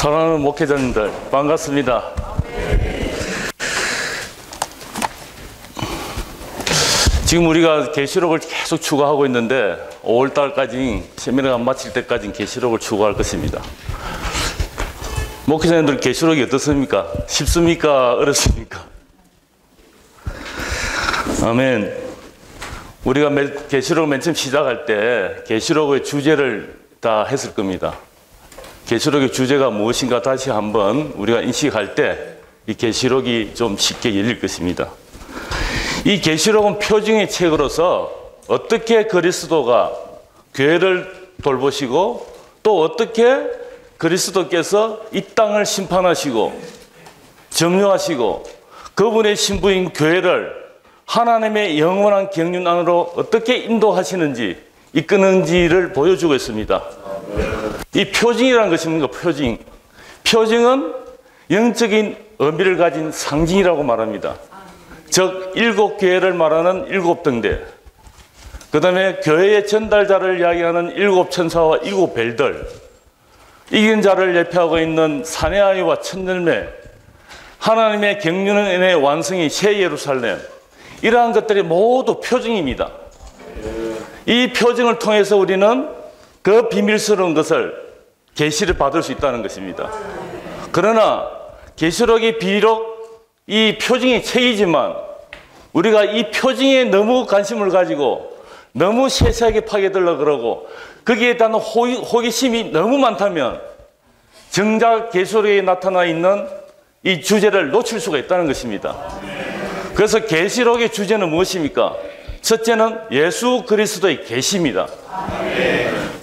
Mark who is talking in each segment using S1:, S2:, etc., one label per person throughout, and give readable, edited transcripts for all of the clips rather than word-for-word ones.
S1: 사랑하는 목회자님들 반갑습니다. 지금 우리가 계시록을 계속 추구하고 있는데 5월달까지 세미나가 마칠 때까지 계시록을 추구할 것입니다. 목회자님들 계시록이 어떻습니까? 쉽습니까? 어렵습니까? 아멘. 우리가 계시록을 맨 처음 시작할 때 계시록의 주제를 다 했을 겁니다. 계시록의 주제가 무엇인가 다시 한번 우리가 인식할 때 이 계시록이 좀 쉽게 열릴 것입니다. 이 계시록은 표징의 책으로서 어떻게 그리스도가 교회를 돌보시고 또 어떻게 그리스도께서 이 땅을 심판하시고 점령하시고 그분의 신부인 교회를 하나님의 영원한 경륜 안으로 어떻게 인도하시는지 이끄는지를 보여주고 있습니다. 이 표징이라는 것이 뭔가 표징. 표징은 영적인 의미를 가진 상징이라고 말합니다. 즉 7교회를 말하는 7등대, 그 다음에 교회의 전달자를 이야기하는 7천사와 7벨들, 이긴 자를 예표하고 있는 사내 아이와 첫열매, 하나님의 경륜의 완성이 새 예루살렘, 이러한 것들이 모두 표징입니다. 이 표징을 통해서 우리는 그 비밀스러운 것을 계시를 받을 수 있다는 것입니다. 그러나 계시록이 비록 이 표징의 책이지만 우리가 이 표징에 너무 관심을 가지고 너무 세세하게 파고들려고 그러고 거기에 대한 호기심이 너무 많다면 정작 계시록에 나타나 있는 이 주제를 놓칠 수가 있다는 것입니다. 그래서 계시록의 주제는 무엇입니까? 첫째는 예수 그리스도의 계시입니다.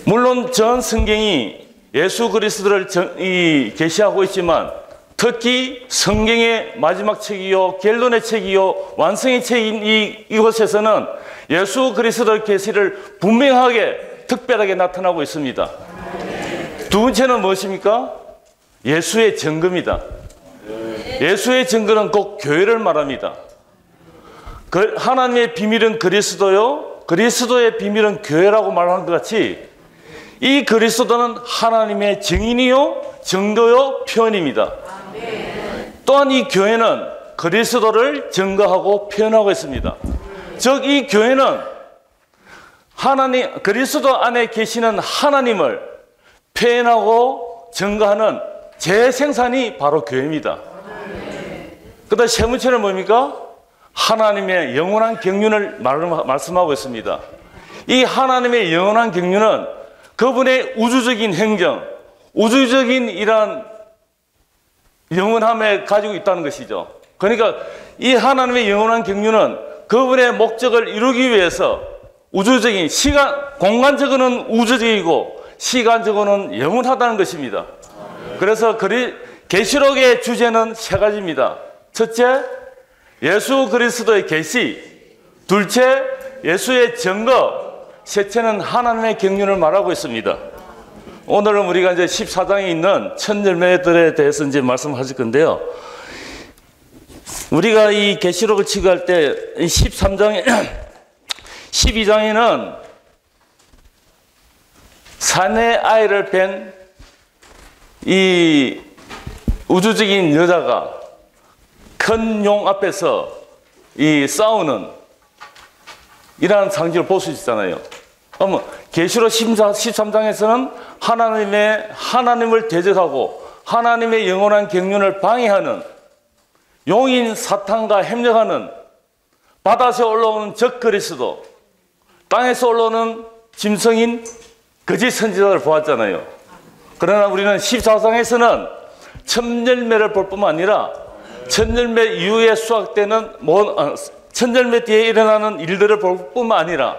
S1: 물론 전 성경이 예수 그리스도를 계시하고 있지만 특히 성경의 마지막 책이요, 결론의 책이요, 완성의 책인 이곳에서는 예수 그리스도의 계시를 분명하게 특별하게 나타나고 있습니다. 두 번째는 무엇입니까? 예수의 증거입니다. 예수의 증거는 곧 교회를 말합니다. 하나님의 비밀은 그리스도요, 그리스도의 비밀은 교회라고 말하는 것 같이 이 그리스도는 하나님의 증인이요, 증거요, 표현입니다. 또한 이 교회는 그리스도를 증거하고 표현하고 있습니다. 즉 이 교회는 그리스도 안에 계시는 하나님을 표현하고 증거하는 재생산이 바로 교회입니다. 그 다음 세 번째는 뭡니까? 하나님의 영원한 경륜을 말씀하고 있습니다. 이 하나님의 영원한 경륜은 그분의 우주적인 행정, 우주적인 이러한 영원함에 가지고 있다는 것이죠. 그러니까 이 하나님의 영원한 경륜은 그분의 목적을 이루기 위해서 우주적인 공간적으로는 우주적이고 시간적으로는 영원하다는 것입니다. 그래서 계시록의 주제는 세 가지입니다. 첫째, 예수 그리스도의 계시. 둘째, 예수의 증거. 셋째는 하나님의 경륜을 말하고 있습니다. 오늘은 우리가 이제 14장에 있는 첫열매들에 대해서 이제 말씀하실 건데요. 우리가 이 계시록을 치고할 때 13장에 12장에는 사내 아이를 뺀 이 우주적인 여자가 큰 용 앞에서 이 싸우는 이러한 상징을 볼 수 있잖아요. 그러면 계시록 13장에서는 하나님을 대적하고 하나님의 영원한 경륜을 방해하는 용인 사탄과 협력하는 바다에서 올라오는 적 그리스도, 땅에서 올라오는 짐승인 거짓 선지자를 보았잖아요. 그러나 우리는 14장에서는 첫열매를 볼 뿐만 아니라 첫열매 이후에 수확되는 첫열매 뒤에 일어나는 일들을 볼 뿐만 아니라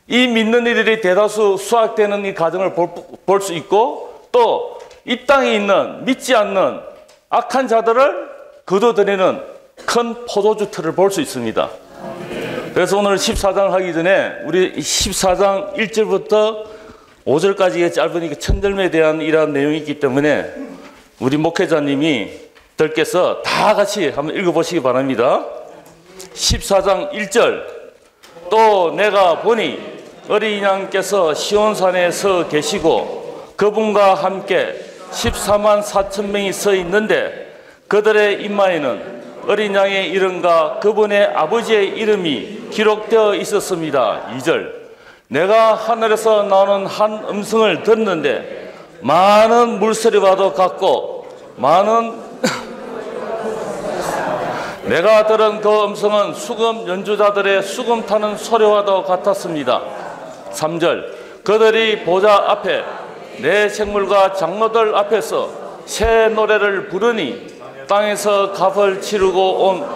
S1: 이 믿는 이들이 대다수 수확되는 이 과정을 볼 수 있고 또 이 땅에 있는 믿지 않는 악한 자들을 거둬들이는 큰 포도주 틀을 볼 수 있습니다. 그래서 오늘 14장을 하기 전에 우리 14장 1절부터 5절까지의 짧은 첫열매에 대한 이러한 내용이 있기 때문에 우리 목회자님들께서 다 같이 한번 읽어보시기 바랍니다. 14장 1절. 또 내가 보니 어린 양께서 시온산에 서 계시고 그분과 함께 14만 4천 명이 서 있는데 그들의 이마에는 어린 양의 이름과 그분의 아버지의 이름이 기록되어 있었습니다. 2절. 내가 하늘에서 나오는 한 음성을 듣는데 많은 물소리와도 같고 내가 들은 그 음성은 수금 연주자들의 수금 타는 소리와도 같았습니다. 3절. 그들이 보좌 앞에 내 생물과 장로들 앞에서 새 노래를 부르니 땅에서 값을 치르고 온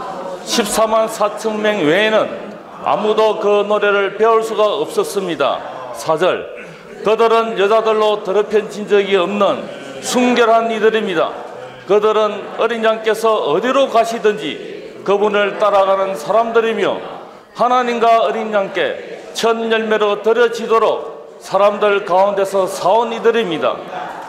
S1: 14만 4천 명 외에는 아무도 그 노래를 배울 수가 없었습니다. 4절. 그들은 여자들로 더럽혀진 적이 없는 순결한 이들입니다. 그들은 어린 양께서 어디로 가시든지 그분을 따라가는 사람들이며 하나님과 어린 양께 첫 열매로 드려지도록 사람들 가운데서 사온 이들입니다.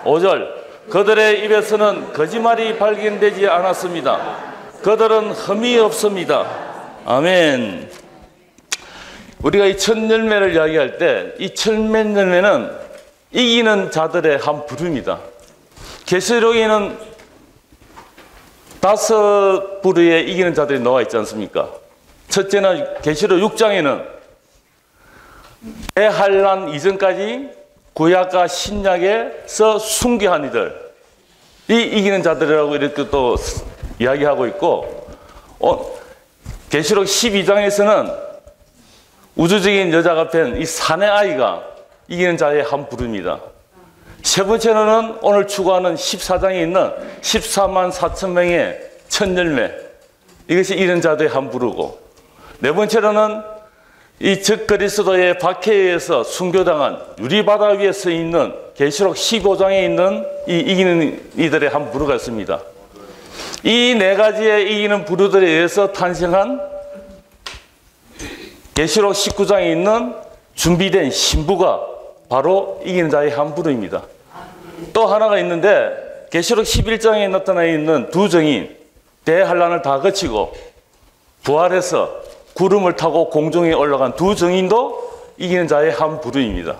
S1: 5절. 그들의 입에서는 거짓말이 발견되지 않았습니다. 그들은 흠이 없습니다. 아멘. 우리가 이 첫 열매를 이야기할 때 이 첫 열매는 이기는 자들의 한 부류입니다. 계시록에는 5 부류의 이기는 자들이 나와 있지 않습니까? 첫째는 계시록 6장에는 대환란 이전까지 구약과 신약에서 순교한 이들, 이 이기는 자들이라고 이렇게 또 이야기하고 있고, 계시록 12장에서는 우주적인 여자가 된 이 사내 아이가 이기는 자의 한 부류입니다. 세 번째로는 오늘 추구하는 14장에 있는 14만 4천 명의 첫 열매, 이것이 이기는 자들의 한 부류고, 네 번째로는 이 적그리스도의 박해에서 순교당한 유리바다 위에 서 있는 계시록 15장에 있는 이 이기는 이들의 한 부류가 있습니다. 이 네 가지의 이기는 부류들에 의해서 탄생한 계시록 19장에 있는 준비된 신부가 바로 이기는 자의 한 부류입니다. 또 하나가 있는데 계시록 11장에 나타나 있는 두 정인, 대환란을 다 거치고 부활해서 구름을 타고 공중에 올라간 두 정인도 이기는 자의 한 부류입니다.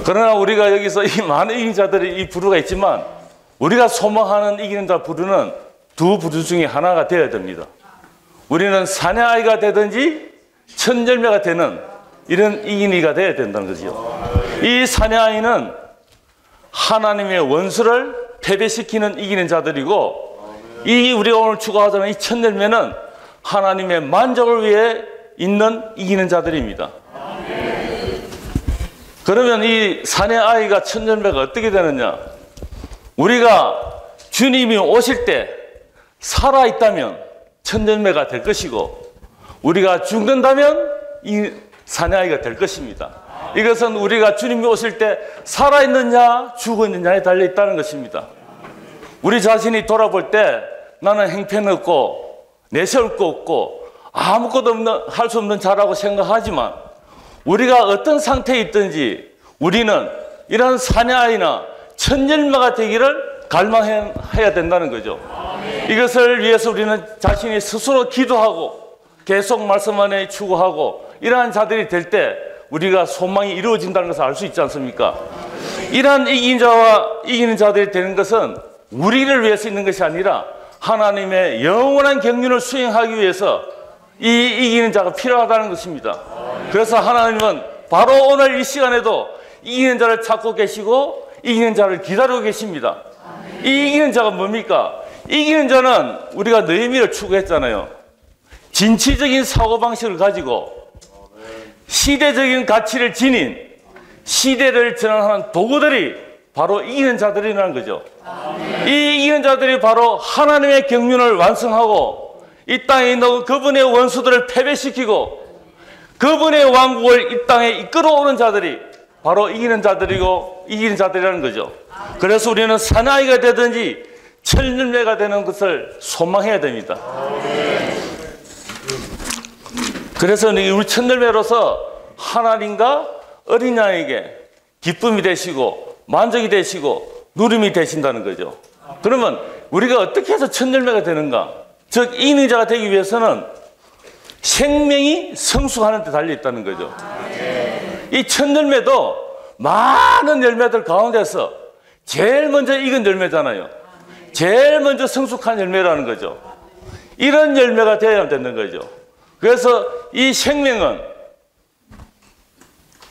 S1: 그러나 우리가 여기서 이 많은 이기는 자들이 이 부류가 있지만 우리가 소망하는 이기는 자 부류는 두 부류 중에 하나가 되어야 됩니다. 우리는 사내 아이가 되든지 첫 열매가 되는 이런 이기는 이가 되어야 된다는 거죠. 이 사내 아이는 하나님의 원수를 패배시키는 이기는 자들이고, 이 우리가 오늘 추구하자는 이 첫 열매는 하나님의 만족을 위해 있는 이기는 자들입니다. 그러면 이 사내 아이가 첫 열매가 어떻게 되느냐? 우리가 주님이 오실 때 살아있다면 첫 열매가 될 것이고, 우리가 죽는다면 이 사내 아이가 될 것입니다. 이것은 우리가 주님이 오실 때 살아있느냐 죽었느냐에 달려있다는 것입니다. 우리 자신이 돌아볼 때 나는 형편없고 내세울 거 없고 아무것도 할 수 없는 자라고 생각하지만, 우리가 어떤 상태에 있든지 우리는 이런 사내 아이나 첫 열매가 되기를 갈망해야 된다는 거죠. 이것을 위해서 우리는 자신이 스스로 기도하고 계속 말씀 안에 추구하고 이러한 자들이 될 때 우리가 소망이 이루어진다는 것을 알 수 있지 않습니까? 이러한 이긴 자와 이기는 자들이 되는 것은 우리를 위해서 있는 것이 아니라 하나님의 영원한 경륜을 수행하기 위해서 이 이기는 자가 필요하다는 것입니다. 그래서 하나님은 바로 오늘 이 시간에도 이기는 자를 찾고 계시고 이기는 자를 기다리고 계십니다. 이 이기는 자가 뭡니까? 이기는 자는 우리가 느헤미야를 추구했잖아요. 진취적인 사고방식을 가지고 시대적인 가치를 지닌 시대를 전환하는 도구들이 바로 이기는 자들이라는 거죠. 이 이기는 자들이 바로 하나님의 경륜을 완성하고 이 땅에 있는 그분의 원수들을 패배시키고 그분의 왕국을 이 땅에 이끌어오는 자들이 바로 이기는 자들이고 이기는 자들이라는 거죠. 그래서 우리는 사나이가 되든지 철열매가 되는 것을 소망해야 됩니다. 그래서 우리 첫열매로서 하나님과 어린 양에게 기쁨이 되시고 만족이 되시고 누림이 되신다는 거죠. 그러면 우리가 어떻게 해서 첫열매가 되는가? 즉 이기는 자가 되기 위해서는 생명이 성숙하는 데 달려있다는 거죠. 이 첫열매도 많은 열매들 가운데서 제일 먼저 익은 열매잖아요. 제일 먼저 성숙한 열매라는 거죠. 이런 열매가 되어야 되는 거죠. 그래서 이 생명은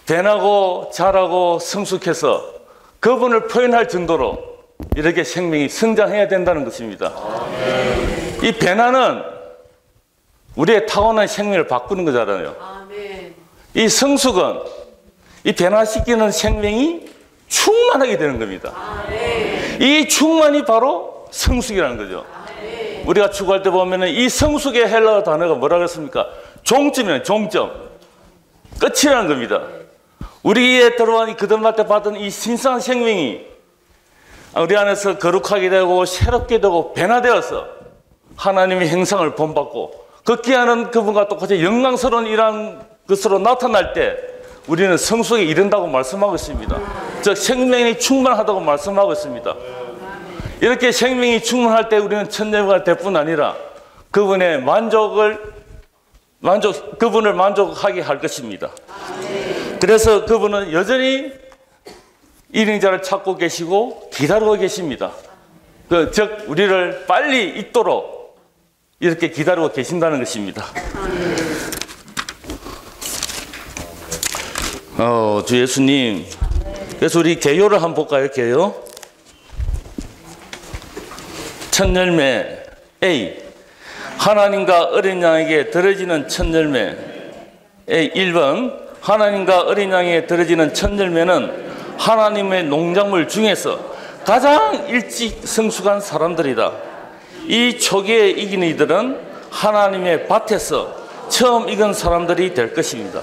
S1: 변하고 자라고 성숙해서 그분을 표현할 정도로 이렇게 생명이 성장해야 된다는 것입니다. 이 변화는 우리의 타고난 생명을 바꾸는 거잖아요. 이 성숙은 이 변화시키는 생명이 충만하게 되는 겁니다. 이 충만이 바로 성숙이라는 거죠. 우리가 축구할 때 보면은 이 성숙의 헬라어 단어가 뭐라고 했습니까? 종점이에요. 종점. 끝이라는 겁니다. 우리에 들어온 그들만 때 받은 이 신성한 생명이 우리 안에서 거룩하게 되고 새롭게 되고 변화되어서 하나님의 형상을 본받고 극기하는 그분과 똑같이 영광스러운 이러한 것으로 나타날 때 우리는 성숙에 이른다고 말씀하고 있습니다. 즉 생명이 충만하다고 말씀하고 있습니다. 이렇게 생명이 충만할 때 우리는 천년가 될 뿐 아니라 그분을 만족하게 할 것입니다. 그래서 그분은 여전히 일행자를 찾고 계시고 기다리고 계십니다. 즉 우리를 빨리 있도록 이렇게 기다리고 계신다는 것입니다. 주 예수님. 그래서 우리 개요를 한번 볼까요? 개요. 첫 열매 A. 하나님과 어린 양에게 들어지는 첫 열매. A. 1번. 하나님과 어린 양에게 들어지는 첫 열매는 하나님의 농작물 중에서 가장 일찍 성숙한 사람들이다. 이 초기에 이긴 이들은 하나님의 밭에서 처음 익은 사람들이 될 것입니다.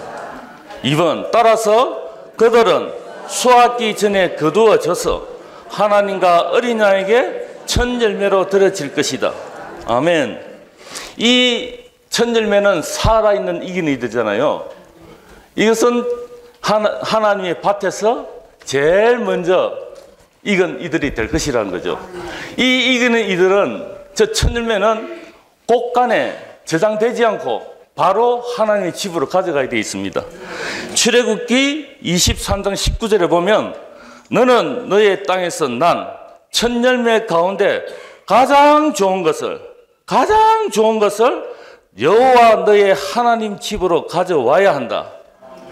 S1: 2번. 따라서 그들은 수확기 전에 거두어져서 하나님과 어린 양에게 첫 열매로 들어질 것이다. 아멘. 이 첫 열매는 살아있는 이긴 이들이잖아요. 이것은 하나님의 밭에서 제일 먼저 익은 이들이 될 것이라는 거죠. 이 익은 이들은 저 첫 열매는 곳간에 저장되지 않고 바로 하나님의 집으로 가져가야 되어 있습니다. 출애굽기 23장 19절에 보면 너는 너의 땅에서 난 첫 열매 가운데 가장 좋은 것을 여호와 너의 하나님 집으로 가져와야 한다.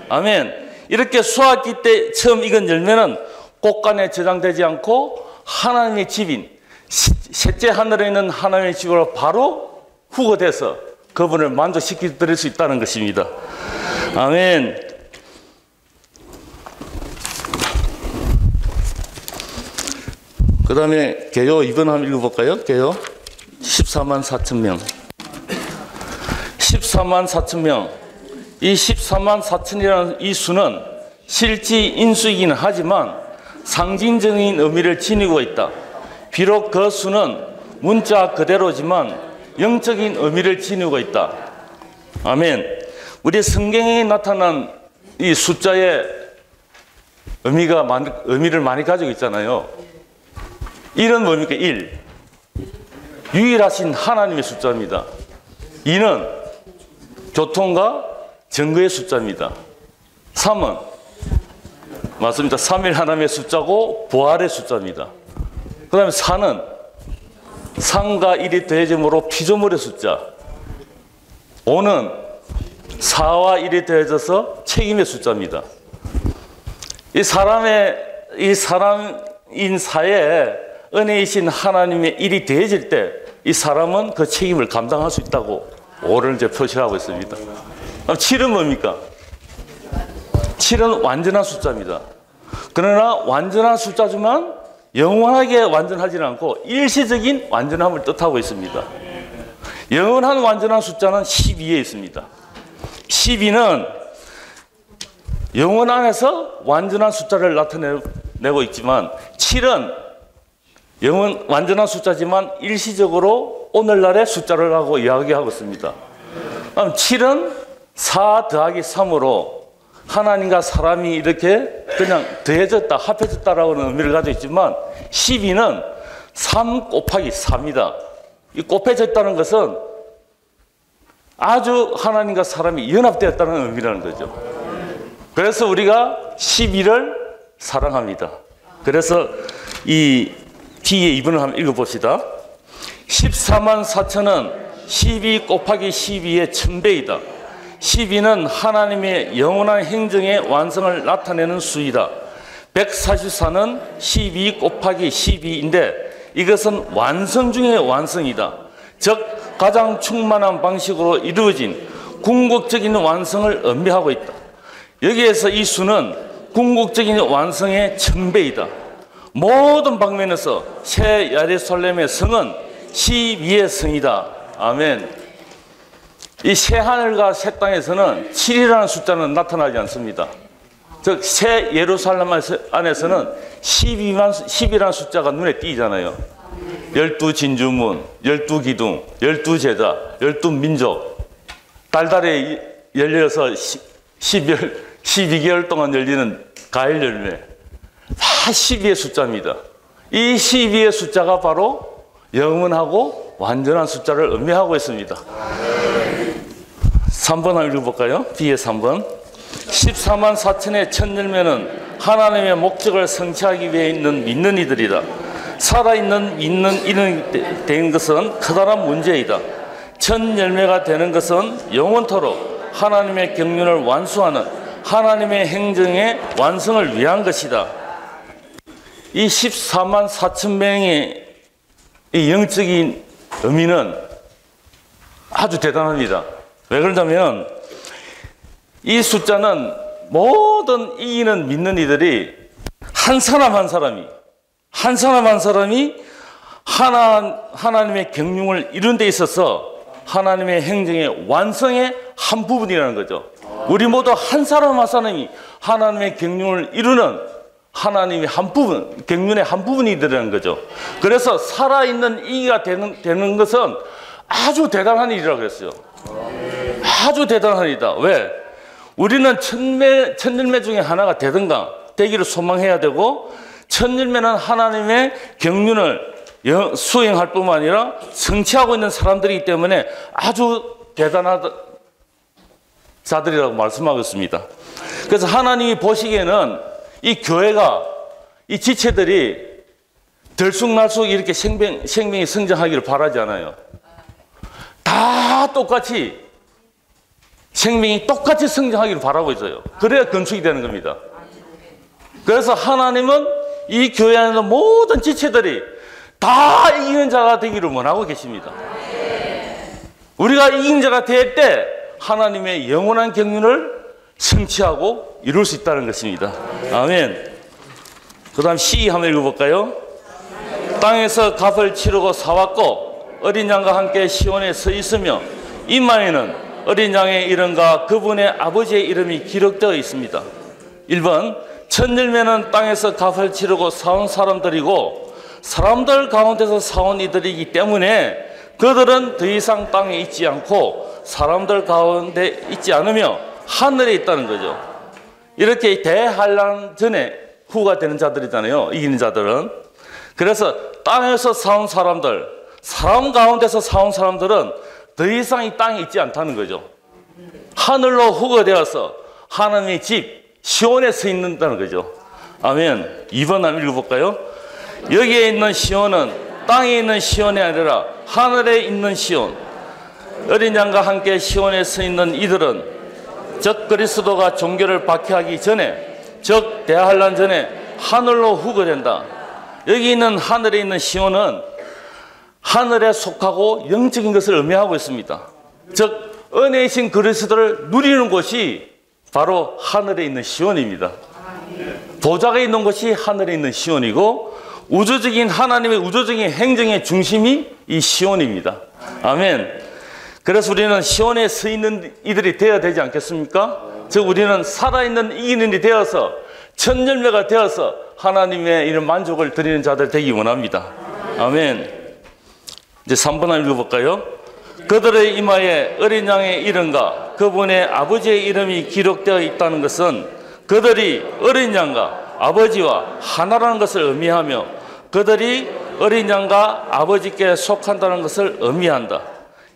S1: 아멘. 이렇게 수확기 때 처음 익은 열매는 곳간에 저장되지 않고 하나님의 집인 셋째 하늘에 있는 하나님의 집으로 바로 후거돼서 그분을 만족시켜 드릴 수 있다는 것입니다. 아멘. 그 다음에 개요 2번 한번 읽어볼까요? 개요 14만 4천 명. 14만 4천 명. 이 14만 4천이라는 이 수는 실제 인수이기는 하지만 상징적인 의미를 지니고 있다. 비록 그 수는 문자 그대로지만 영적인 의미를 지니고 있다. 아멘. 우리 성경에 나타난 이 숫자의 의미를 많이 가지고 있잖아요. 1은 뭡니까? 1. 유일하신 하나님의 숫자입니다. 2는 교통과 증거의 숫자입니다. 3은 맞습니다. 3일 하나님의 숫자고 부활의 숫자입니다. 그 다음에 4는 3과 1이 더해짐으로 피조물의 숫자. 5는 4와 1이 더해져서 책임의 숫자입니다. 이 사람인 사회에 은혜이신 하나님의 일이 더해질 때 이 사람은 그 책임을 감당할 수 있다고 5를 이제 표시하고 있습니다. 그럼 7은 뭡니까? 7은 완전한 숫자입니다. 그러나 완전한 숫자지만 영원하게 완전하지는 않고 일시적인 완전함을 뜻하고 있습니다. 영원한 완전한 숫자는 12에 있습니다. 12는 영원 안에서 완전한 숫자를 나타내고 있지만 7은 완전한 숫자지만 일시적으로 오늘날의 숫자를 하고 이야기하고 있습니다. 7은 4 더하기 3으로 하나님과 사람이 이렇게 그냥 더해졌다, 합해졌다라는 의미를 가지고 있지만 12는 3 곱하기 4입니다. 이 곱해졌다는 것은 아주 하나님과 사람이 연합되었다는 의미라는 거죠. 그래서 우리가 12를 사랑합니다. 그래서 이 뒤에 2번을 한번 읽어봅시다. 14만 4천은 12 곱하기 12의 1000배이다. 12는 하나님의 영원한 행정의 완성을 나타내는 수이다. 144는 12 곱하기 12인데 이것은 완성 중의 완성이다. 즉 가장 충만한 방식으로 이루어진 궁극적인 완성을 의미하고 있다. 여기에서 이 수는 궁극적인 완성의 1000배이다. 모든 방면에서 새 예루살렘의 성은 12의 성이다. 아멘. 이 새 하늘과 새 땅에서는 7이라는 숫자는 나타나지 않습니다. 즉 새 예루살렘 안에서는 12라는 숫자가 눈에 띄잖아요. 12진주문, 12기둥, 12제자, 12민족, 달달에 열려서 12개월 동안 열리는 가을 열매, 다 12의 숫자입니다. 이 12의 숫자가 바로 영원하고 완전한 숫자를 의미하고 있습니다. 3번 한번 읽어볼까요? 뒤에 3번. 14만 4천의 첫 열매는 하나님의 목적을 성취하기 위해 있는 믿는 이들이다. 살아있는 믿는 이들이 된 것은 커다란 문제이다. 첫 열매가 되는 것은 영원토록 하나님의 경륜을 완수하는 하나님의 행정의 완성을 위한 것이다. 이 14만 4천 명의 이 영적인 의미는 아주 대단합니다. 왜 그러냐면 이 숫자는 모든 이기는 믿는 이들이 한 사람 한 사람이 하나님의 경륜을 이룬 데 있어서 하나님의 행정의 완성의 한 부분이라는 거죠. 우리 모두 한 사람 한 사람이 하나님의 경륜을 이루는 하나님의 한 부분, 경륜의 한 부분이라는 거죠. 그래서 살아있는 이기가 되는 것은 아주 대단한 일이라고 그랬어요. 아주 대단한 일이다. 왜? 우리는 첫 열매 중에 하나가 되기를 소망해야 되고, 첫 열매는 하나님의 경륜을 수행할 뿐만 아니라 성취하고 있는 사람들이기 때문에 아주 대단한 자들이라고 말씀하고 있습니다. 그래서 하나님이 보시기에는 이 교회가, 이 지체들이 들쑥날쑥 이렇게 생명이 성장하기를 바라지 않아요. 다 똑같이 생명이 똑같이 성장하기를 바라고 있어요. 그래야 건축이 되는 겁니다. 그래서 하나님은 이 교회 안에 있는 모든 지체들이 다 이기는 자가 되기를 원하고 계십니다. 우리가 이긴 자가 될 때 하나님의 영원한 경륜을 성취하고 이룰 수 있다는 것입니다. 아멘. 그 다음 시 한번 읽어볼까요? 땅에서 값을 치르고 사왔고 어린 양과 함께 시온에 서 있으며 이마에는 어린 양의 이름과 그분의 아버지의 이름이 기록되어 있습니다. 1번, 첫 열매는 땅에서 값을 치르고 사온 사람들이고 사람들 가운데서 사온 이들이기 때문에 그들은 더 이상 땅에 있지 않고 사람들 가운데 있지 않으며 하늘에 있다는 거죠. 이렇게 대환란 전에 후가 되는 자들이잖아요. 이기는 자들은. 그래서 땅에서 사온 사람들, 사람 가운데서 사온 사람들은 더 이상 이 땅에 있지 않다는 거죠. 하늘로 후거되어서 하나님의 집 시온에 서 있는다는 거죠. 아멘. 2번 한번 읽어볼까요? 여기에 있는 시온은 땅에 있는 시온이 아니라 하늘에 있는 시온. 어린 양과 함께 시온에 서 있는 이들은 즉 그리스도가 종교를 박해하기 전에, 즉 대환란 전에 하늘로 후거된다. 여기 있는 하늘에 있는 시온은 하늘에 속하고 영적인 것을 의미하고 있습니다. 즉 은혜이신 그리스도를 누리는 곳이 바로 하늘에 있는 시온입니다. 보좌가 있는 곳이 하늘에 있는 시온이고 우주적인 하나님의 우주적인 행정의 중심이 이 시온입니다. 아멘. 그래서 우리는 시온에 서 있는 이들이 되어야 되지 않겠습니까? 즉 우리는 살아있는 이기는 이 되어서 첫 열매가 되어서 하나님의 이런 만족을 드리는 자들 되기 원합니다. 아멘. 이제 3번 한번 읽어볼까요? 그들의 이마에 어린 양의 이름과 그분의 아버지의 이름이 기록되어 있다는 것은 그들이 어린 양과 아버지와 하나라는 것을 의미하며 그들이 어린 양과 아버지께 속한다는 것을 의미한다.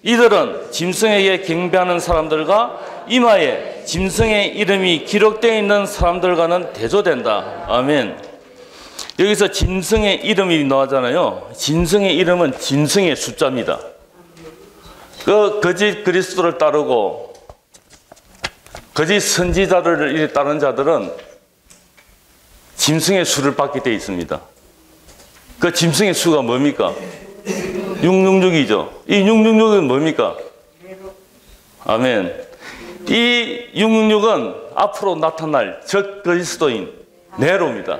S1: 이들은 짐승에게 경배하는 사람들과 이마에 짐승의 이름이 기록되어 있는 사람들과는 대조된다. 아멘. 여기서 짐승의 이름이 나오잖아요. 짐승의 이름은 짐승의 숫자입니다. 그 거짓 그리스도를 따르고 거짓 선지자를 따르는 자들은 짐승의 수를 받게 되어 있습니다. 그 짐승의 수가 뭡니까? 666이죠. 이 666은 뭡니까? 아멘. 이 666은 앞으로 나타날 적 그리스도인 네로입니다.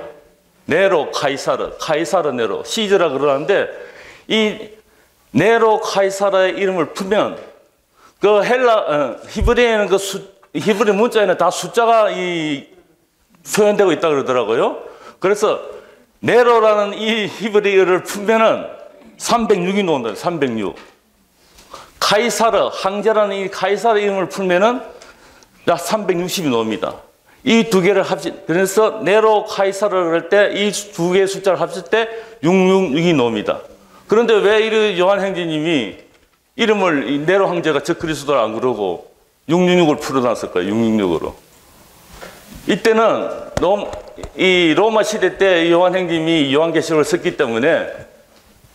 S1: 네로 카이사르, 카이사르 네로, 시저라 그러는데 이 네로 카이사르의 이름을 풀면 그 히브리에는 히브리 문자에는 다 숫자가 표현되고 있다 그러더라고요. 그래서 네로라는 이 히브리어를 풀면은 306이 나온다. 306. 카이사르, 황제라는 이 카이사르 이름을 풀면은 360이 나옵니다. 이 두 개를 그래서 네로 카이사르를 할 때 이 두 개의 숫자를 합칠 때 666이 나옵니다. 그런데 왜 이 요한행제님이 이름을 네로 황제가 적 그리스도를 안 그러고 666을 풀어놨을까요? 666으로. 이때는 이 로마 시대 때 요한행님이 요한계시록을 썼기 때문에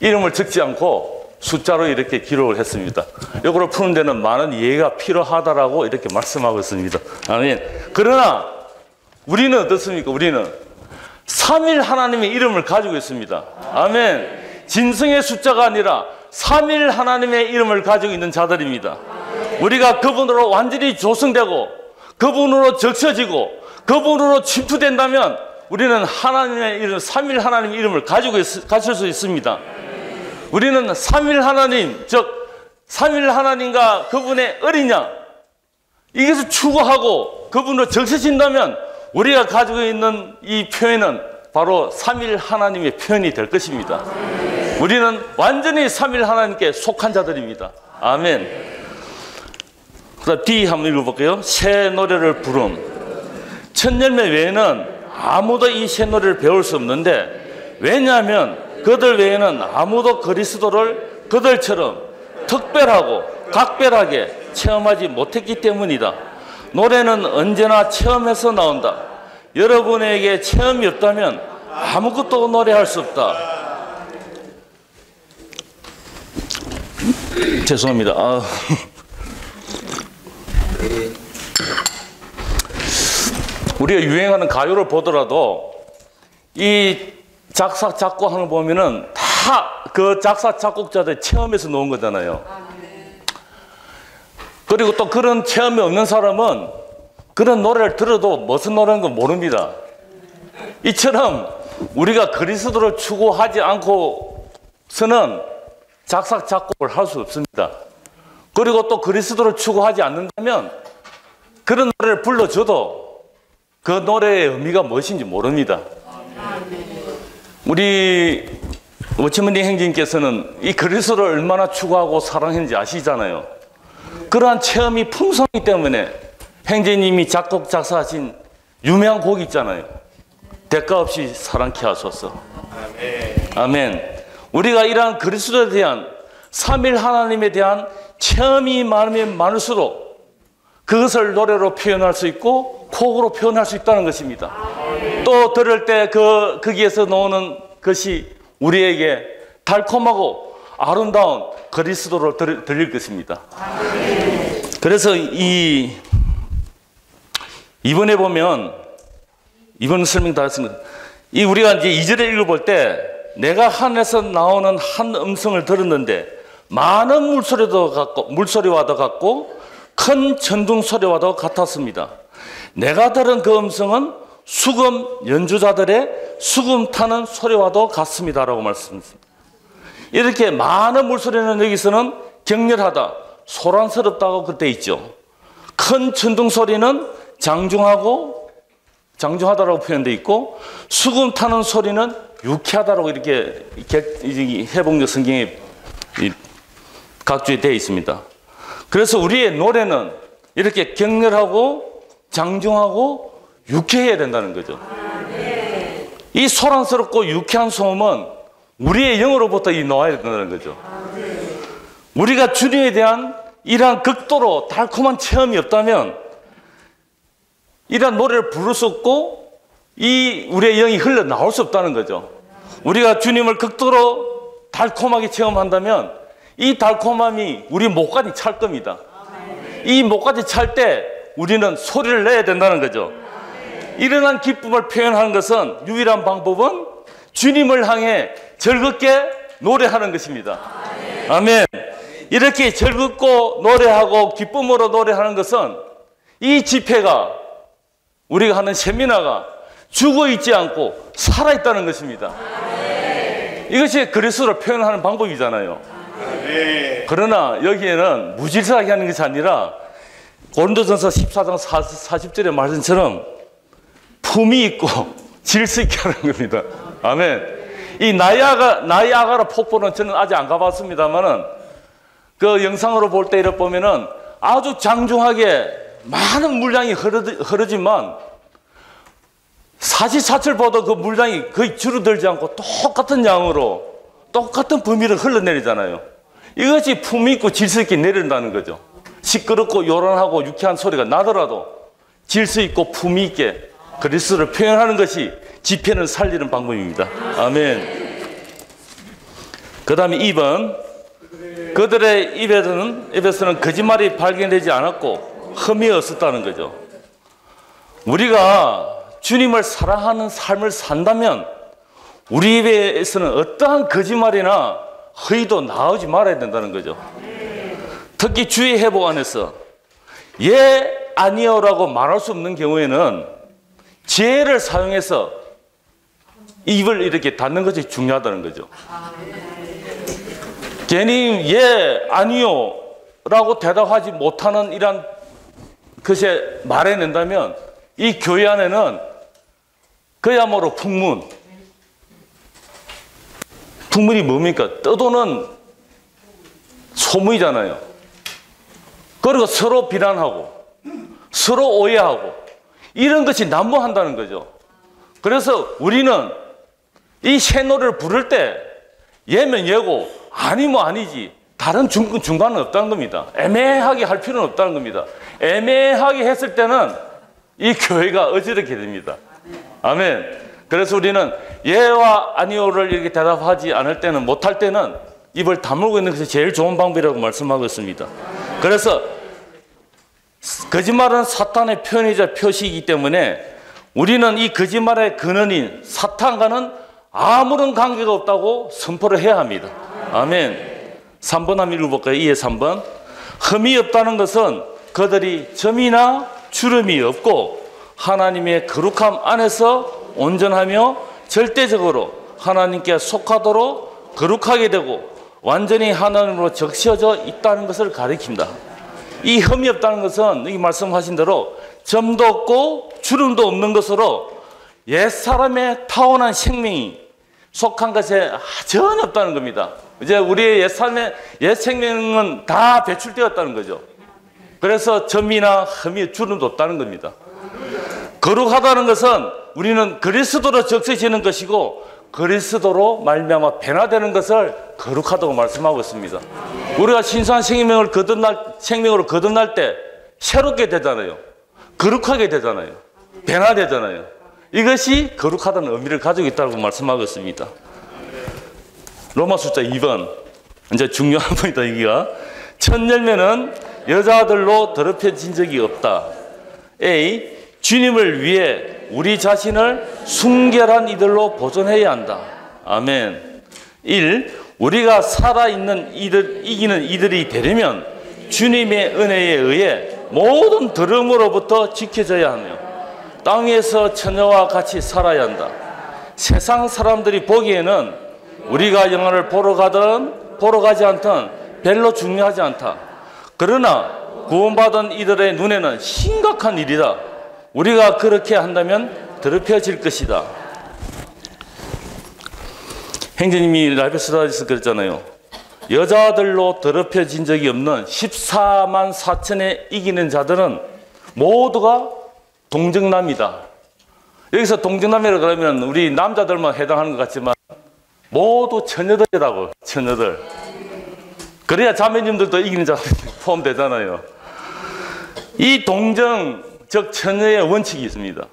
S1: 이름을 적지 않고 숫자로 이렇게 기록을 했습니다. 이거를 푸는 데는 많은 이해가 필요하다라고 이렇게 말씀하고 있습니다. 아멘. 그러나 우리는 어떻습니까? 우리는 삼일 하나님의 이름을 가지고 있습니다. 아멘. 짐승의 숫자가 아니라 삼일 하나님의 이름을 가지고 있는 자들입니다. 우리가 그분으로 완전히 조성되고 그분으로 적셔지고 그분으로 침투된다면 우리는 하나님의 이름, 삼일 하나님의 이름을 가질 수 있습니다. 우리는 삼일 하나님, 즉 삼일 하나님과 그분의 어린 양 이것을 추구하고 그분으로 적셔진다면 우리가 가지고 있는 이 표현은 바로 삼일 하나님의 표현이 될 것입니다. 우리는 완전히 삼일 하나님께 속한 자들입니다. 아멘. 그다음 D 한번 읽어볼게요. 새 노래를 부름. 첫 열매 외에는 아무도 이 새 노래를 배울 수 없는데 왜냐하면 그들 외에는 아무도 그리스도를 그들처럼 특별하고 각별하게 체험하지 못했기 때문이다. 노래는 언제나 체험해서 나온다. 여러분에게 체험이 없다면 아무것도 노래할 수 없다. 죄송합니다. 우리가 유행하는 가요를 보더라도 이 작사 작곡하는 거 보면은 다 그 작사 작곡자들 체험에서 놓은 거잖아요. 그리고 또 그런 체험이 없는 사람은 그런 노래를 들어도 무슨 노래인 건 모릅니다. 이처럼 우리가 그리스도를 추구하지 않고서는 작사 작곡을 할 수 없습니다. 그리고 또 그리스도를 추구하지 않는다면 그런 노래를 불러줘도 그 노래의 의미가 무엇인지 모릅니다. 우리 오치문리 행진께서는 이 그리스도를 얼마나 추구하고 사랑했는지 아시잖아요. 그러한 체험이 풍성하기 때문에 행제님이 작곡 작사하신 유명한 곡이 있잖아요. 대가 없이 사랑케 하소서. 아멘. 우리가 이러한 그리스도에 대한 삼일 하나님에 대한 체험이 많으면 많을수록 그것을 노래로 표현할 수 있고 곡으로 표현할 수 있다는 것입니다. 또 들을 때 거기에서 나오는 것이 우리에게 달콤하고 아름다운 그리스도를 들릴 것입니다. 그래서 이번에 보면 이번 설명 다 했습니다. 우리가 이제 2절에 읽어볼 때 내가 하늘에서 나오는 한 음성을 들었는데 많은 물소리와도 같고 큰 천둥 소리와도 같았습니다. 내가 들은 그 음성은 수금 연주자들의 수금 타는 소리와도 같습니다라고 말씀했습니다. 이렇게 많은 물소리는 여기서는 격렬하다, 소란스럽다고 그때 있죠. 큰 천둥 소리는 장중하다라고 표현되어 있고 수금 타는 소리는 유쾌하다라고 이렇게 해복역 성경에 각주에 되어 있습니다. 그래서 우리의 노래는 이렇게 격렬하고 장중하고 유쾌해야 된다는 거죠. 이 소란스럽고 유쾌한 소음은 우리의 영으로부터 나와야 된다는 거죠. 우리가 주님에 대한 이러한 극도로 달콤한 체험이 없다면 이러한 노래를 부를 수 없고 이 우리의 영이 흘러나올 수 없다는 거죠. 우리가 주님을 극도로 달콤하게 체험한다면 이 달콤함이 우리 목까지 찰 겁니다. 이 목까지 찰 때 우리는 소리를 내야 된다는 거죠. 일어난 기쁨을 표현하는 것은 유일한 방법은 주님을 향해 즐겁게 노래하는 것입니다. 아멘. 이렇게 즐겁고 노래하고 기쁨으로 노래하는 것은 이 집회가, 우리가 하는 세미나가 죽어 있지 않고 살아 있다는 것입니다. 이것이 그리스도를 표현하는 방법이잖아요. 그러나 여기에는 무질서하게 하는 것이 아니라 고린도전서 14장 40절의 말씀처럼 품이 있고 질서 있게 하는 겁니다. 아멘. 이 나이아가라 폭포는 저는 아직 안 가봤습니다만은 그 영상으로 볼 때 이렇게 보면은 아주 장중하게 많은 물량이 흐르지만 사시사철 보도 그 물량이 거의 줄어들지 않고 똑같은 양으로 똑같은 범위를 흘러내리잖아요. 이것이 품이 있고 질서 있게 내린다는 거죠. 시끄럽고 요란하고 유쾌한 소리가 나더라도 질서 있고 품이 있게 그리스도를 표현하는 것이 집회는 살리는 방법입니다. 아멘. 그 다음에 2번, 그들의 입에서는 거짓말이 발견되지 않았고 흠이 없었다는 거죠. 우리가 주님을 사랑하는 삶을 산다면 우리 입에서는 어떠한 거짓말이나 허위도 나오지 말아야 된다는 거죠. 특히 주의 회복 안에서 예, 아니요라고 말할 수 없는 경우에는 지혜를 사용해서 입을 이렇게 닫는 것이 중요하다는 거죠. 괜히 예, 아니요 라고 대답하지 못하는 이런 것에 말해낸다면 이 교회 안에는 그야말로 풍문이 뭡니까? 떠도는 소문이잖아요. 그리고 서로 비난하고 서로 오해하고 이런 것이 난무한다는 거죠. 그래서 우리는 이 새 노래를 부를 때 예면 예고 아니면 아니지 다른 중간은 없다는 겁니다. 애매하게 할 필요는 없다는 겁니다. 애매하게 했을 때는 이 교회가 어지럽게 됩니다. 아멘. 그래서 우리는 예와 아니오를 이렇게 대답하지 않을 때는, 못할 때는 입을 다물고 있는 것이 제일 좋은 방법이라고 말씀하고 있습니다. 그래서 거짓말은 사탄의 표현이자 표시이기 때문에 우리는 이 거짓말의 근원인 사탄과는 아무런 관계가 없다고 선포를 해야 합니다. 아멘. 3번 한번 읽어볼까요? 2의 3번. 흠이 없다는 것은 그들이 점이나 주름이 없고 하나님의 거룩함 안에서 온전하며 절대적으로 하나님께 속하도록 거룩하게 되고 완전히 하나님으로 적셔져 있다는 것을 가리킵니다. 이 흠이 없다는 것은 여기 말씀하신 대로 점도 없고 주름도 없는 것으로 옛사람의 타고난 생명이 속한 것에 전혀 없다는 겁니다. 이제 우리의 옛 생명은 다 배출되었다는 거죠. 그래서 점이나 흠이 주름도 없다는 겁니다. 거룩하다는 것은 우리는 그리스도로 적셔지는 것이고 그리스도로 말미암아 변화되는 것을 거룩하다고 말씀하고 있습니다. 우리가 신선한 생명으로 거듭날 때 새롭게 되잖아요. 거룩하게 되잖아요. 변화되잖아요. 이것이 거룩하다는 의미를 가지고 있다고 말씀하고 있습니다. 로마 숫자 2번. 이제 중요한 포인트다, 여기가. 첫 열매는 여자들로 더럽혀진 적이 없다. A. 주님을 위해 우리 자신을 순결한 이들로 보존해야 한다. 아멘. 1. 우리가 살아있는 이기는 이들이 되려면 주님의 은혜에 의해 모든 더러움으로부터 지켜져야 하며 땅에서 처녀와 같이 살아야 한다. 세상 사람들이 보기에는 우리가 영화를 보러 가지 않든 별로 중요하지 않다. 그러나 구원받은 이들의 눈에는 심각한 일이다. 우리가 그렇게 한다면 더럽혀질 것이다. 행제님이 라이브 스타디에서 그랬잖아요. 여자들로 더럽혀진 적이 없는 14만 4천에 이기는 자들은 모두가 동정남이다. 여기서 동정남이라고 그러면 우리 남자들만 해당하는 것 같지만 모두 처녀들이라고. 처녀들. 그래야 자매님들도 이기는 자 포함되잖아요. 이 동정, 즉 처녀의 원칙이 있습니다.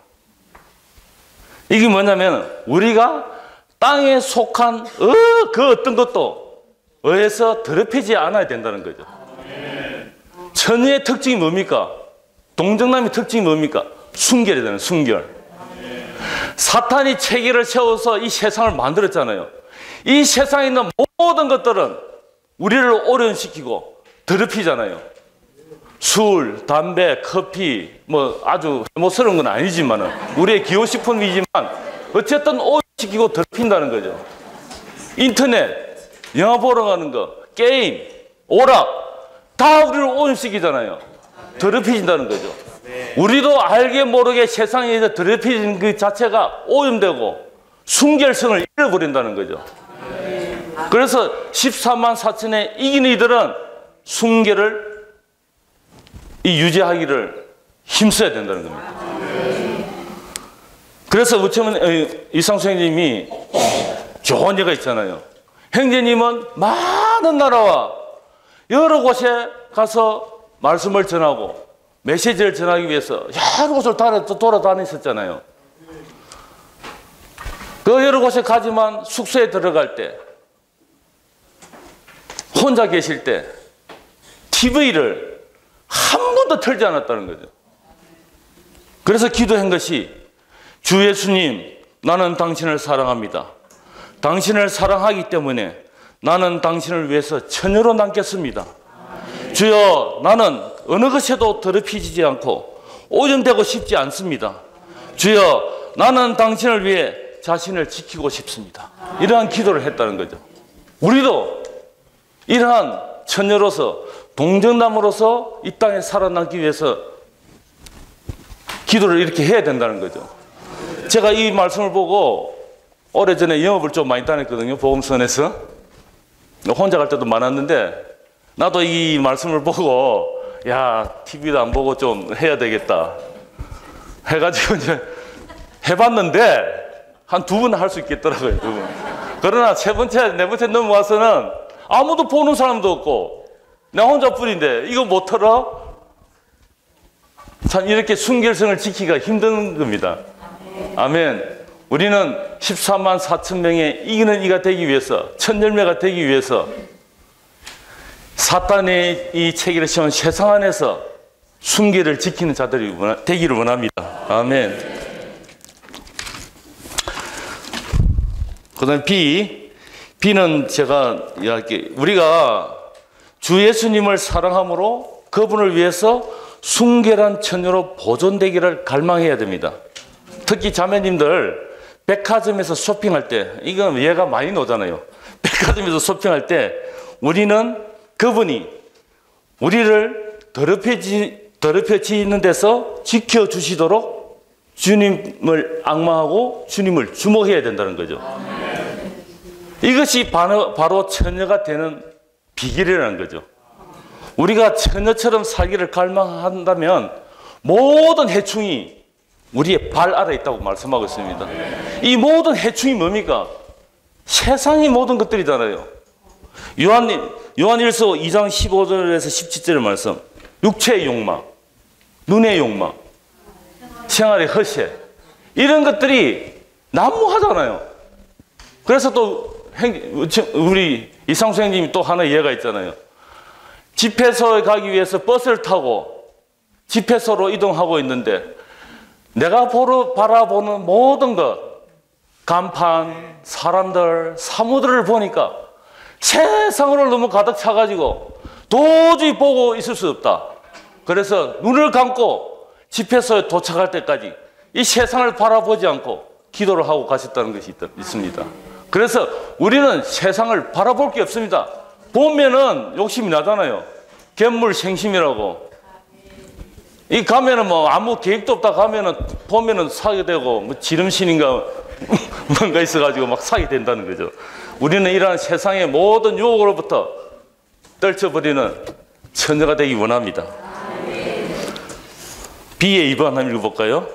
S1: 이게 뭐냐면 우리가 땅에 속한 그 어떤 것도 의해서 더럽히지 않아야 된다는 거죠. 천의의 특징이 뭡니까? 동정남의 특징이 뭡니까? 순결이잖아요. 순결. 사탄이 체계를 세워서 이 세상을 만들었잖아요. 이 세상에 있는 모든 것들은 우리를 오련시키고 더럽히잖아요. 술, 담배, 커피, 뭐 아주 혐오스러운 건 아니지만은 우리의 기호식품이지만 어쨌든 오염시키고 더럽힌다는 거죠. 인터넷, 영화 보러 가는 거, 게임, 오락 다 우리를 오염시키잖아요. 더럽혀진다는 거죠. 우리도 알게 모르게 세상에서 더럽혀진 그 자체가 오염되고 순결성을 잃어버린다는 거죠. 그래서 14만 4천에 이긴 이들은 순결을 유지하기를 힘써야 된다는 겁니다. 그래서 어쩌면 이상수 형님이 좋은 예가 있잖아요. 형제님은 많은 나라와 여러 곳에 가서 말씀을 전하고 메시지를 전하기 위해서 여러 곳을 돌아다녔었잖아요. 그 여러 곳에 가지만 숙소에 들어갈 때, 혼자 계실 때 TV를 한 번도 틀지 않았다는 거죠. 그래서 기도한 것이 주 예수님, 나는 당신을 사랑합니다. 당신을 사랑하기 때문에 나는 당신을 위해서 처녀로 남겠습니다. 주여, 나는 어느 것에도 더럽히지 않고 오염되고 싶지 않습니다. 주여, 나는 당신을 위해 자신을 지키고 싶습니다. 이러한 기도를 했다는 거죠. 우리도 이러한 처녀로서 동정남으로서 이 땅에 살아남기 위해서 기도를 이렇게 해야 된다는 거죠. 제가 이 말씀을 보고 오래전에 영업을 좀 많이 다녔거든요. 보험선에서. 혼자 갈 때도 많았는데 나도 이 말씀을 보고 야, TV도 안 보고 좀 해야 되겠다 해가지고 이제 해봤는데 한 2번 할 수 있겠더라고요. 2번. 그러나 3번째, 4번째 넘어와서는 아무도 보는 사람도 없고 나 혼자뿐인데 이거 못 틀어? 참 이렇게 순결성을 지키기가 힘든 겁니다. 아멘. 우리는 14만 4천 명의 이기는 이가 되기 위해서, 천열매가 되기 위해서 사탄의 이 체계를 씌운 세상 안에서 순결을 지키는 자들이 되기를 원합니다. 아멘. 그 다음에 B는 제가 이야기할게요. 우리가 주 예수님을 사랑함으로 그분을 위해서 순결한 처녀로 보존되기를 갈망해야 됩니다. 특히 자매님들 백화점에서 쇼핑할 때, 이건 예가 많이 나오잖아요. 백화점에서 쇼핑할 때 우리는 그분이 우리를 더럽혀지는 데서 지켜주시도록 주님을 앙망하고 주님을 주목해야 된다는 거죠. 이것이 바로 처녀가 되는 비결이라는 거죠. 우리가 처녀처럼 살기를 갈망한다면 모든 해충이 우리의 발 아래에 있다고 말씀하고 있습니다. 이 모든 해충이 뭡니까? 세상의 모든 것들이잖아요. 요한일서 2장 15절에서 17절의 말씀. 육체의 욕망, 눈의 욕망, 생활의 허세, 이런 것들이 난무하잖아요. 그래서 또 우리 이상수 형님이 또 하나 예가 있잖아요. 집회소에 가기 위해서 버스를 타고 집회소로 이동하고 있는데 내가 바라보는 모든 것, 간판, 사람들, 사무들을 보니까 세상으로 너무 가득 차가지고 도저히 보고 있을 수 없다. 그래서 눈을 감고 집회소에 도착할 때까지 이 세상을 바라보지 않고 기도를 하고 가셨다는 것이 있습니다. 그래서 우리는 세상을 바라볼 게 없습니다. 보면은 욕심이 나잖아요. 견물생심이라고. 이 가면은 뭐 아무 계획도 없다 가면은 보면은 사게 되고 뭐 지름신인가 뭔가 있어가지고 막 사게 된다는 거죠. 우리는 이러한 세상의 모든 유혹으로부터 떨쳐버리는 처녀가 되기 원합니다. B의 2번 한번 읽어볼까요?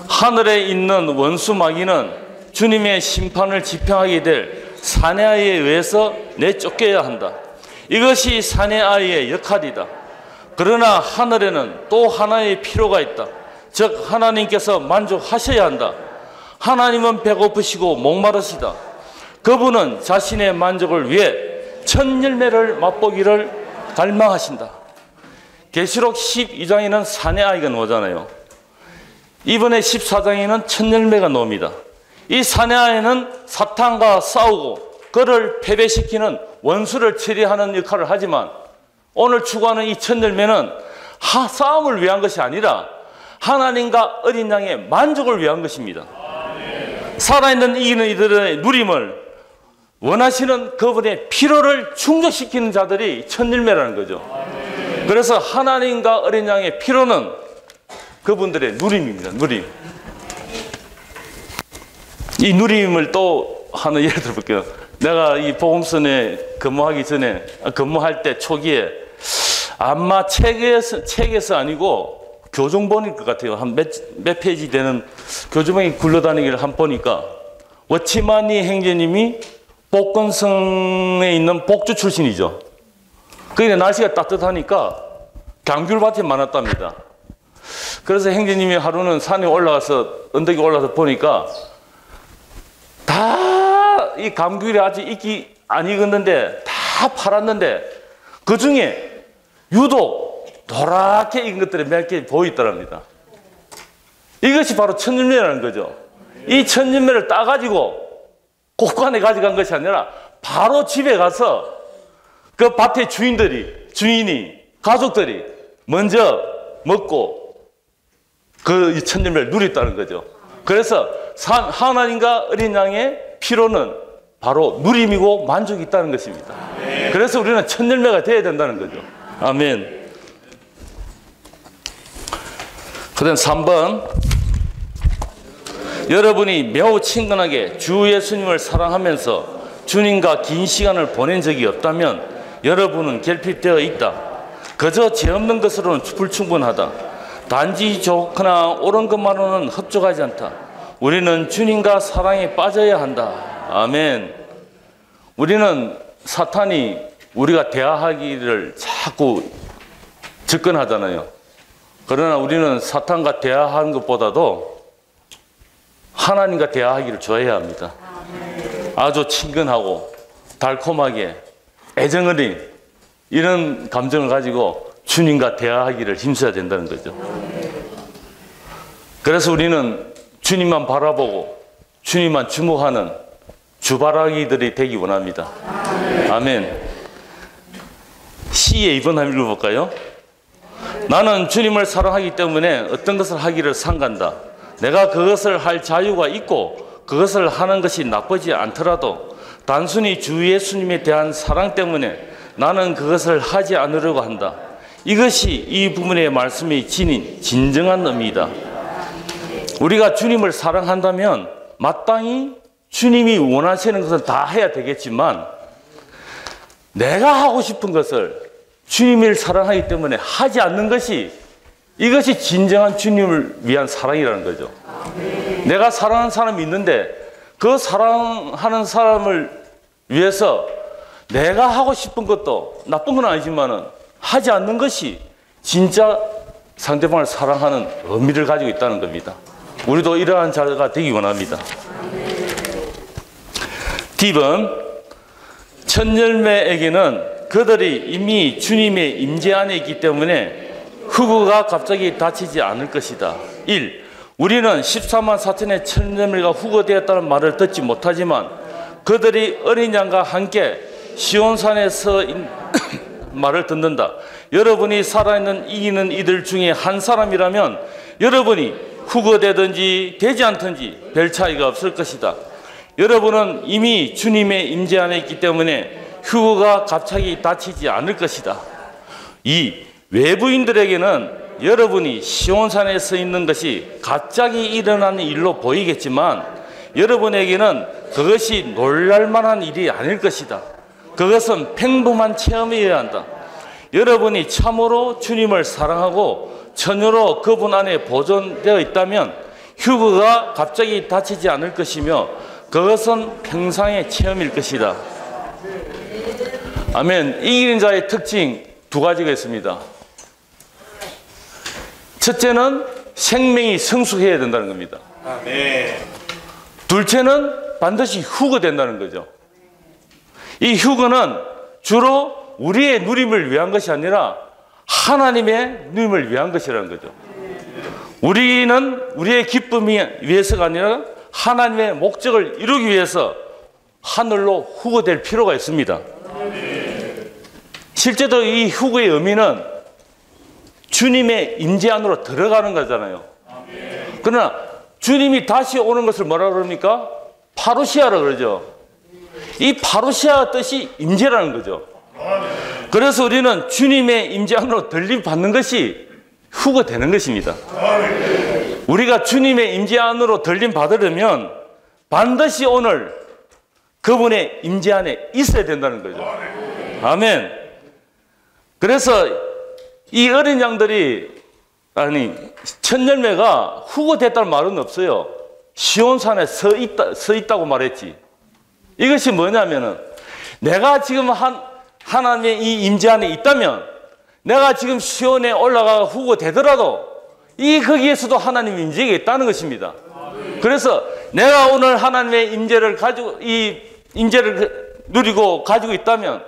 S1: 하늘에 있는 원수 마귀는 주님의 심판을 집행하게 될 사내아이에 의해서 내쫓겨야 한다. 이것이 사내아이의 역할이다. 그러나 하늘에는 또 하나의 필요가 있다. 즉 하나님께서 만족하셔야 한다. 하나님은 배고프시고 목마르시다. 그분은 자신의 만족을 위해 첫 열매를 맛보기를 갈망하신다. 계시록 12장에는 사내 아이가 나오잖아요. 이번에 14장에는 첫 열매가 나옵니다. 이 사내 아이는 사탄과 싸우고 그를 패배시키는 원수를 처리하는 역할을 하지만, 오늘 추구하는 이 첫 열매는 싸움을 위한 것이 아니라 하나님과 어린 양의 만족을 위한 것입니다. 살아있는 이기는 이들의 누림을 원하시는 그분의 피로를 충족시키는 자들이 첫 열매라는 거죠. 그래서 하나님과 어린 양의 피로는 그분들의 누림입니다. 누림. 이 누림을 또 하나 예를 들어볼게요. 내가 이 복음선에 근무할 때 초기에 아마 책에서 아니고 교정본일 것 같아요. 한 몇 페이지 되는 교정본이 굴러다니기를 한 보니까 워치마니 행제님이 복건성에 있는 복주 출신이죠. 그게 날씨가 따뜻하니까 감귤밭이 많았답니다. 그래서 행제님이 하루는 산에 올라가서 언덕에 올라가서 보니까 다 이 감귤이 아직 익기 안 익었는데 다 팔았는데 그 중에 유독 노랗게 익은 것들이 몇 개 보이더랍니다. 이것이 바로 첫 열매라는 거죠. 이 첫 열매를 따가지고 곳간에 가져간 것이 아니라 바로 집에 가서 그 밭의 주인이, 가족들이 먼저 먹고 그 첫 열매를 누렸다는 거죠. 그래서 하나님과 어린 양의 피로는 바로 누림이고 만족이 있다는 것입니다. 그래서 우리는 첫 열매가 되어야 된다는 거죠. 아멘. 그 다음 3번. 여러분이 매우 친근하게 주 예수님을 사랑하면서 주님과 긴 시간을 보낸 적이 없다면 여러분은 결핍되어 있다. 그저 죄 없는 것으로는 불충분하다. 단지 좋거나 옳은 것만으로는 흡족하지 않다. 우리는 주님과 사랑에 빠져야 한다. 아멘. 우리는 사탄이 우리가 대화하기를 자꾸 접근하잖아요. 그러나 우리는 사탄과 대화하는 것보다도 하나님과 대화하기를 좋아해야 합니다. 아주 친근하고 달콤하게 애정 어린 이런 감정을 가지고 주님과 대화하기를 힘써야 된다는 거죠. 그래서 우리는 주님만 바라보고 주님만 주목하는 주바라기들이 되기 원합니다. 아멘. 시의 2번 한번 읽어볼까요? 나는 주님을 사랑하기 때문에 어떤 것을 하기를 삼간다. 내가 그것을 할 자유가 있고 그것을 하는 것이 나쁘지 않더라도 단순히 주 예수님에 대한 사랑 때문에 나는 그것을 하지 않으려고 한다. 이것이 이 부분의 말씀이 지닌 진정한 의미이다. 우리가 주님을 사랑한다면 마땅히 주님이 원하시는 것은 다 해야 되겠지만 내가 하고 싶은 것을 주님을 사랑하기 때문에 하지 않는 것이, 이것이 진정한 주님을 위한 사랑이라는 거죠. 내가 사랑하는 사람이 있는데 그 사랑하는 사람을 위해서 내가 하고 싶은 것도 나쁜 건 아니지만은 하지 않는 것이 진짜 상대방을 사랑하는 의미를 가지고 있다는 겁니다. 우리도 이러한 자가 되기 원합니다. D번, 첫 열매에게는 그들이 이미 주님의 임재 안에 있기 때문에 흑우가 갑자기 닫히지 않을 것이다. 1. 우리는 14만 4천의 첫 열매가 후거되었다는 말을 듣지 못하지만 그들이 어린 양과 함께 시온산에서 말을 듣는다. 여러분이 살아있는 이기는 이들 중에 한 사람이라면 여러분이 후거되든지 되지 않든지 별 차이가 없을 것이다. 여러분은 이미 주님의 임재 안에 있기 때문에 휴거가 갑자기 닫히지 않을 것이다. 2. 외부인들에게는 여러분이 시온산에 서 있는 것이 갑자기 일어나는 일로 보이겠지만 여러분에게는 그것이 놀랄만한 일이 아닐 것이다. 그것은 평범한 체험이어야 한다. 여러분이 참으로 주님을 사랑하고 전혀로 그분 안에 보존되어 있다면 휴거가 갑자기 닫히지 않을 것이며 그것은 평상의 체험일 것이다. 아멘. 이기는 자의 특징 두 가지가 있습니다. 첫째는 생명이 성숙해야 된다는 겁니다. 둘째는 반드시 휴거된다는 거죠. 이 휴거는 주로 우리의 누림을 위한 것이 아니라 하나님의 누림을 위한 것이라는 거죠. 우리는 우리의 기쁨이 위해서가 아니라 하나님의 목적을 이루기 위해서 하늘로 휴거될 필요가 있습니다. 실제로 이 휴거의 의미는 주님의 임재 안으로 들어가는 거잖아요. 그러나 주님이 다시 오는 것을 뭐라 그럽니까? 파루시아라 그러죠. 이 파루시아 뜻이 임재라는 거죠. 그래서 우리는 주님의 임재 안으로 들림 받는 것이 휴거되는 것입니다. 우리가 주님의 임재 안으로 들림 받으려면 반드시 오늘 그분의 임재 안에 있어야 된다는 거죠. 아멘. 그래서 이 어린 양들이 첫 열매가 휴거됐다는 말은 없어요. 시온산에 서 있다고 말했지. 이것이 뭐냐면은 내가 지금 하나님의 이 임재 안에 있다면 내가 지금 시온에 올라가 휴거되더라도 거기에서도 하나님의 임재가 있다는 것입니다. 그래서 내가 오늘 하나님의 임재를 가지고 이 임재를 누리고 가지고 있다면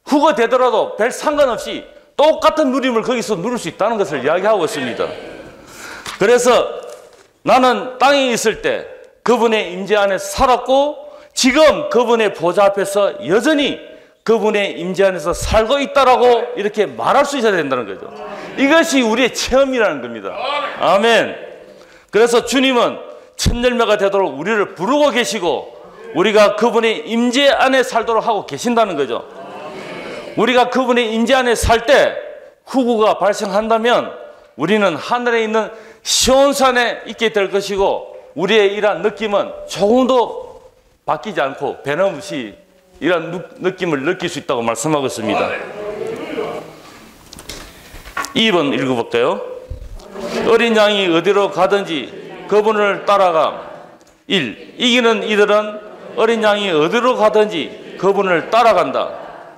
S1: 휴거되더라도 별 상관없이 똑같은 누림을 거기서 누릴 수 있다는 것을 이야기하고 있습니다. 그래서 나는 땅에 있을 때 그분의 임재 안에 살았고 지금 그분의 보좌 앞에서 여전히 그분의 임재 안에서 살고 있다라고 이렇게 말할 수 있어야 된다는 거죠. 이것이 우리의 체험이라는 겁니다. 아멘. 그래서 주님은 첫 열매가 되도록 우리를 부르고 계시고 우리가 그분의 임재 안에 살도록 하고 계신다는 거죠. 우리가 그분의 임재 안에 살 때 휴거가 발생한다면 우리는 하늘에 있는 시온산에 있게 될 것이고 우리의 이러한 느낌은 조금도 바뀌지 않고 변함없이 이런 느낌을 느낄 수 있다고 말씀하고 있습니다. 2번 읽어볼까요? 어린 양이 어디로 가든지 그분을 따라가. 1. 이기는 이들은 어린 양이 어디로 가든지 그분을 따라간다.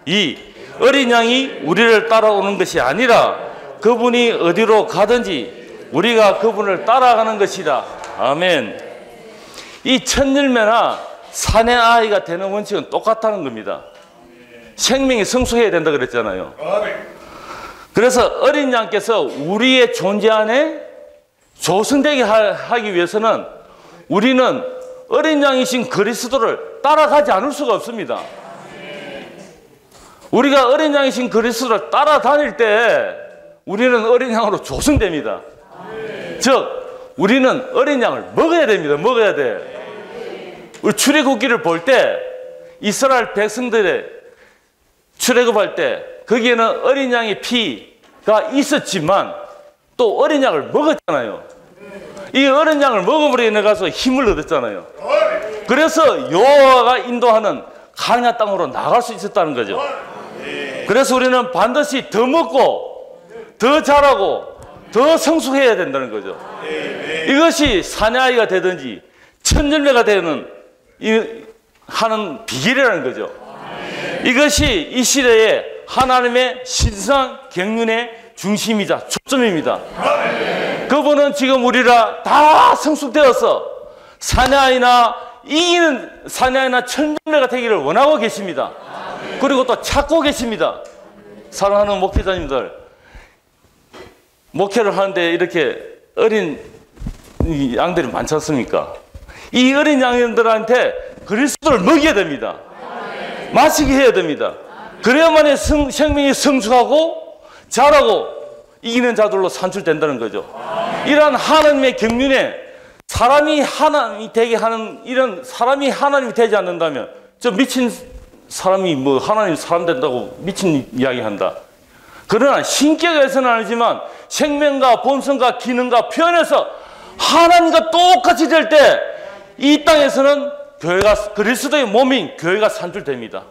S1: 2. 어린 양이 우리를 따라오는 것이 아니라 그분이 어디로 가든지 우리가 그분을 따라가는 것이다. 아멘. 이 첫 열매나 사내 아이가 되는 원칙은 똑같다는 겁니다. 생명이 성숙해야 된다 그랬잖아요. 그래서 어린 양께서 우리의 존재 안에 조성되게 하기 위해서는 우리는 어린 양이신 그리스도를 따라가지 않을 수가 없습니다. 우리가 어린 양이신 그리스도를 따라다닐 때 우리는 어린 양으로 조성됩니다. 즉 우리는 어린 양을 먹어야 됩니다. 먹어야 돼. 우리 출애굽기를 볼 때 이스라엘 백성들의 출애굽할 때 거기에는 어린 양의 피가 있었지만 또 어린 양을 먹었잖아요. 이 어린 양을 먹어버리고 가서 힘을 얻었잖아요. 그래서 여호와가 인도하는 가나안 땅으로 나갈 수 있었다는 거죠. 그래서 우리는 반드시 더 먹고 더 자라고 더 성숙해야 된다는 거죠. 이것이 사내아이가 되든지 첫 열매가 되는 하는 비결이라는 거죠. 이것이 이 시대에 하나님의 신성 경륜의 중심이자 초점입니다. 그분은 지금 우리가 다 성숙되어서 사내아이나 이기는 사내아이나 첫 열매가 되기를 원하고 계십니다. 그리고 또 찾고 계십니다. 사랑하는 목회자님들, 목회를 하는데 이렇게 어린 양들이 많지 않습니까? 이 어린 양들한테 그리스도를 먹여야 됩니다. 마시게 해야 됩니다. 그래야만이 생명이 성숙하고 자라고 이기는 자들로 산출된다는 거죠. 이러한 하나님의 경륜에 사람이 하나님이 되게 하는 이런 사람이 하나님이 되지 않는다면 저 미친 사람이 뭐 하나님 사람 된다고 미친 이야기 한다. 그러나 신격에서는 아니지만 생명과 본성과 기능과 표현에서 하나님과 똑같이 될 때 이 땅에서는 교회가 그리스도의 몸인 교회가 산출됩니다.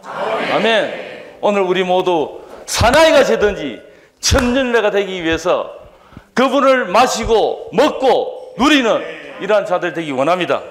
S1: 아멘. 오늘 우리 모두 사나이가 되든지 첫 열매가 되기 위해서 그분을 마시고 먹고 누리는 이러한 자들 되기 원합니다.